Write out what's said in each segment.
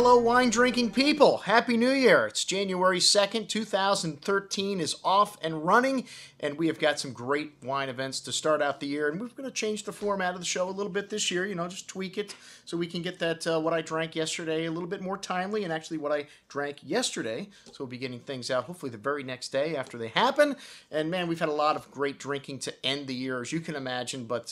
Hello, wine-drinking people. Happy New Year. It's January 2nd, 2013 is off and running, and we have got some great wine events to start out the year, and we're going to change the format of the show a little bit this year, just tweak it so we can get that what I drank yesterday a little bit more timely, and actually what I drank yesterday, so we'll be getting things out hopefully the very next day after they happen. And man, we've had a lot of great drinking to end the year, as you can imagine, but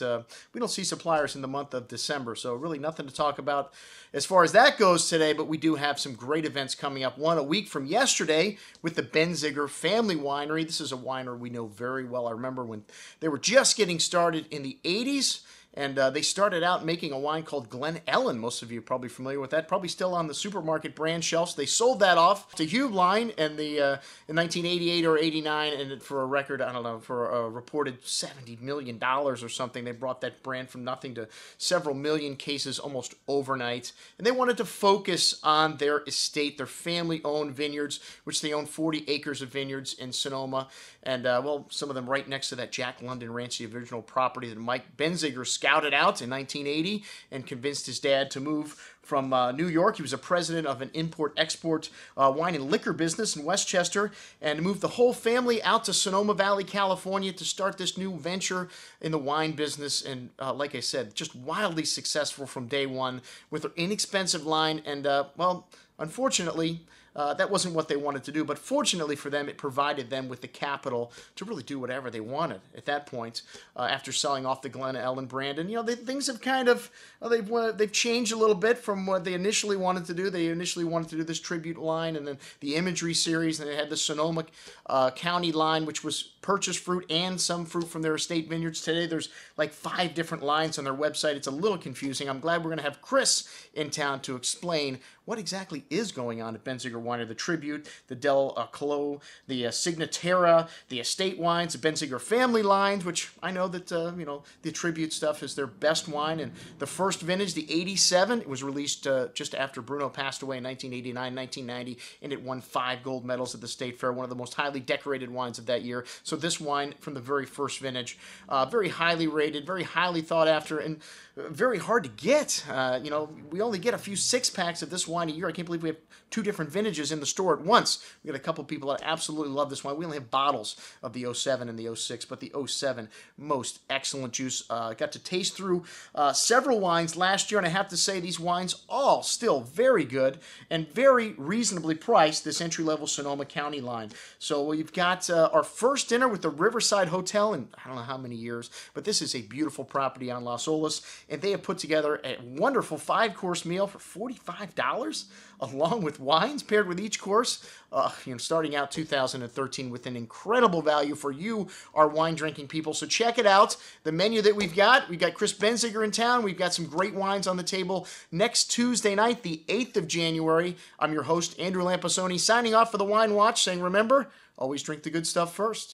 we don't see suppliers in the month of December, so really nothing to talk about as far as that goes today, but we do have some great events coming up. One a week from yesterday with the Benziger Family Winery. This is a winery we know very well. I remember when they were just getting started in the 80s. And they started out making a wine called Glen Ellen. Most of you are probably familiar with that. Probably still on the supermarket brand shelves. They sold that off to Hugh Line in 1988 or 89. And for a record, I don't know, for a reported $70 million or something. They brought that brand from nothing to several million cases almost overnight. And they wanted to focus on their estate, their family-owned vineyards, which they own 40 acres of vineyards in Sonoma. And, well, some of them right next to that Jack London Ranch, the original property that Mike Benziger scouted out in 1980 and convinced his dad to move from New York. He was a president of an import-export wine and liquor business in Westchester, and moved the whole family out to Sonoma Valley, California to start this new venture in the wine business. And like I said, just wildly successful from day one with their inexpensive line. And, well, unfortunately, that wasn't what they wanted to do, but fortunately for them, it provided them with the capital to really do whatever they wanted at that point after selling off the Glen Ellen brand. And, things have kind of, they've changed a little bit from what they initially wanted to do. They initially wanted to do this tribute line and then the imagery series, and they had the Sonoma County line, which was purchased fruit and some fruit from their estate vineyards. Today, there's like 5 different lines on their website. It's a little confusing. I'm glad we're going to have Chris in town to explain what exactly is going on at Benziger Winery. The Tribute, the Del Clos, the Signatera, the Estate Wines, the Benziger Family Lines, which I know that, the Tribute stuff is their best wine. And the first vintage, the 87, it was released just after Bruno passed away in 1989, 1990, and it won 5 gold medals at the State Fair, one of the most highly decorated wines of that year. So this wine from the very first vintage, very highly rated, very highly thought after, and very hard to get. We only get a few 6-packs of this wine a year. I can't believe we have 2 different vintages in the store at once. We got a couple people that absolutely love this wine. We only have bottles of the 07 and the 06, but the 07, most excellent juice. Got to taste through several wines last year, and I have to say these wines all still very good and very reasonably priced, this entry-level Sonoma County line. So we've got our first dinner with the Riverside Hotel in I don't know how many years, but this is a beautiful property on Las Olas, and they have put together a wonderful 5-course meal for $45, along with wines paired with each course, starting out 2013 with an incredible value for you, our wine-drinking people. So check it out. The menu that we've got Chris Benziger in town. We've got some great wines on the table next Tuesday night, the 8th of January. I'm your host, Andrew Lamposoni, signing off for the Wine Watch, saying remember, always drink the good stuff first.